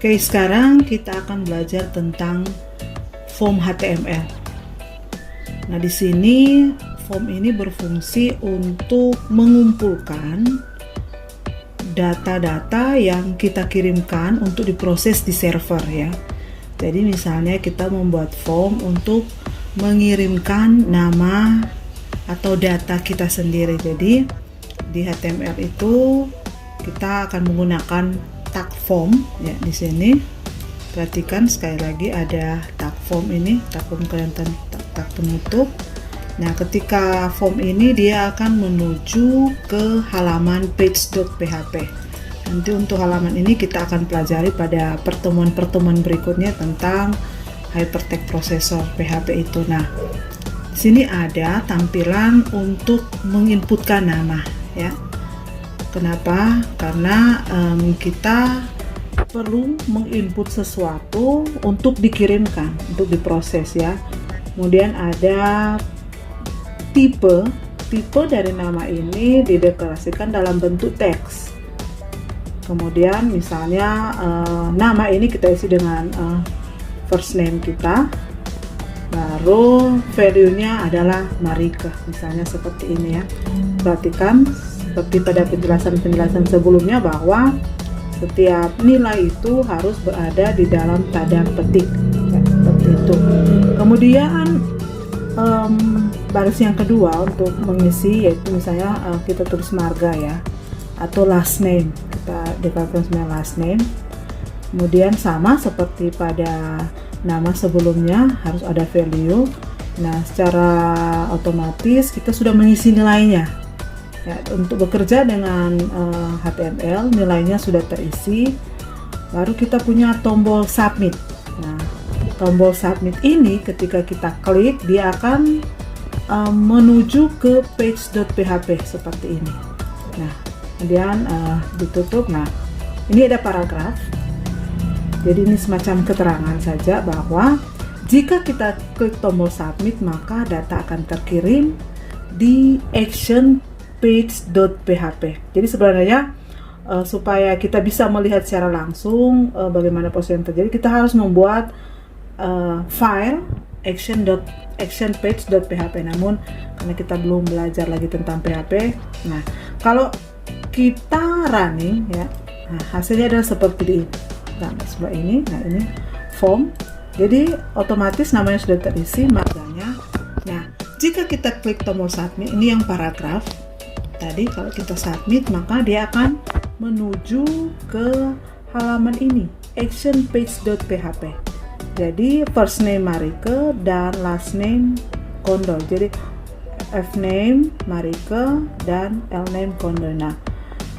Oke, sekarang kita akan belajar tentang form HTML. Nah, di sini form ini berfungsi untuk mengumpulkan data-data yang kita kirimkan untuk diproses di server ya. Jadi misalnya kita membuat form untuk mengirimkan nama atau data kita sendiri. Jadi di HTML itu kita akan menggunakan tag form ya. Di sini perhatikan sekali lagi ada tag form ini, tag form kelihatan tag penutup. Nah, ketika form ini dia akan menuju ke halaman page.php. Nanti untuk halaman ini kita akan pelajari pada pertemuan-pertemuan berikutnya tentang hypertext processor PHP itu. Nah, di sini ada tampilan untuk menginputkan nama ya. Kenapa? Karena kita perlu menginput sesuatu untuk dikirimkan, untuk diproses ya. Kemudian ada tipe dari nama ini dideklarasikan dalam bentuk teks. Kemudian misalnya nama ini kita isi dengan first name kita, baru value-nya adalah Marike, misalnya seperti ini ya. Perhatikan seperti pada penjelasan sebelumnya bahwa setiap nilai itu harus berada di dalam tanda petik ya, seperti itu. Kemudian baris yang kedua untuk mengisi yaitu misalnya kita tulis marga ya, atau last name, kita deklarasikan sebagai last name. Kemudian sama seperti pada nama sebelumnya harus ada value. Nah, secara otomatis kita sudah mengisi nilainya. Ya, untuk bekerja dengan HTML nilainya sudah terisi, baru kita punya tombol submit. Nah, tombol submit ini ketika kita klik dia akan menuju ke page.php seperti ini. Nah, kemudian ditutup. Nah, ini ada paragraf. Jadi ini semacam keterangan saja bahwa jika kita klik tombol submit maka data akan terkirim di action page.php. Jadi sebenarnya supaya kita bisa melihat secara langsung bagaimana proses yang terjadi, kita harus membuat file action page.php. Namun karena kita belum belajar lagi tentang PHP, nah kalau kita running ya, nah, hasilnya adalah seperti ini. Nah, sebelah ini, nah ini form. Jadi otomatis namanya sudah terisi, marganya. Nah, jika kita klik tombol submit, ini yang paragraf. Tadi kalau kita submit maka dia akan menuju ke halaman ini, action page.php. Jadi first name Marike dan last name Kondol. Jadi F name Marike dan L name Kondol. Nah,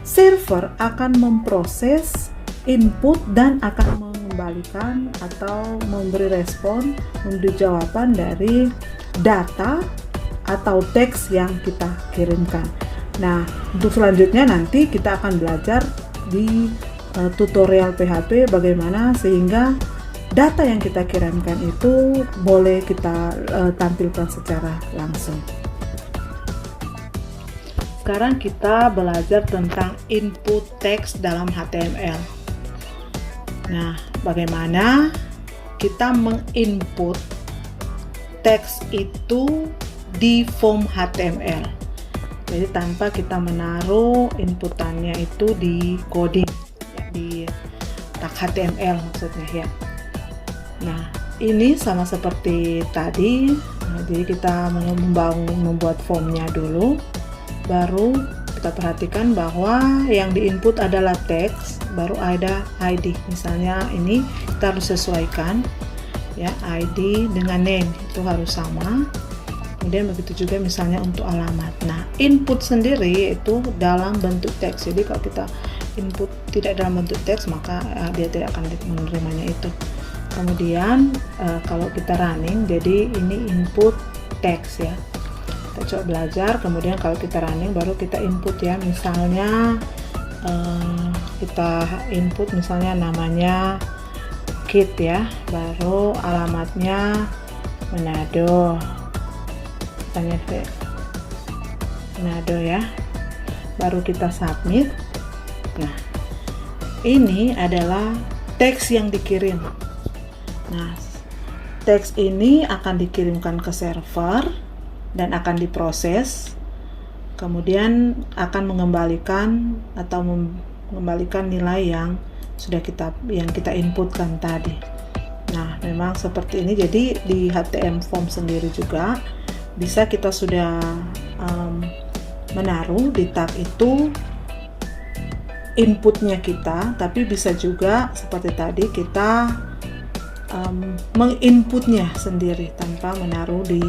server akan memproses input dan akan mengembalikan atau memberi respon, memberi jawaban dari data atau teks yang kita kirimkan. Nah, untuk selanjutnya nanti kita akan belajar di tutorial PHP bagaimana sehingga data yang kita kirimkan itu boleh kita tampilkan secara langsung. Sekarang kita belajar tentang input teks dalam HTML. Nah, bagaimana kita menginput teks itu di form HTML. Jadi tanpa kita menaruh inputannya itu di coding ya, di tag HTML maksudnya ya. Nah, ini sama seperti tadi. Nah, jadi kita membuat formnya dulu, baru kita perhatikan bahwa yang diinput adalah teks, baru ada ID. Misalnya ini kita harus sesuaikan ya, ID dengan name itu harus sama. Kemudian begitu juga misalnya untuk alamat. Nah, input sendiri itu dalam bentuk teks. Jadi kalau kita input tidak dalam bentuk teks maka dia tidak akan menerimanya itu. Kemudian kalau kita running, jadi ini input teks ya. Kita coba belajar. Kemudian kalau kita running baru kita input ya. Misalnya kita input misalnya namanya Kit ya, baru alamatnya Manado. Manado ya, baru kita submit. Nah, ini adalah teks yang dikirim. Nah, teks ini akan dikirimkan ke server dan akan diproses, kemudian akan mengembalikan atau mengembalikan nilai yang kita inputkan tadi. Nah, memang seperti ini. Jadi di HTM form sendiri juga bisa kita sudah menaruh di tab itu inputnya kita, tapi bisa juga seperti tadi kita menginputnya sendiri tanpa menaruh di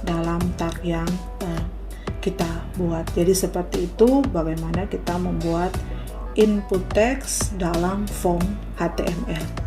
dalam tag yang kita buat. Jadi seperti itu bagaimana kita membuat input teks dalam form HTML.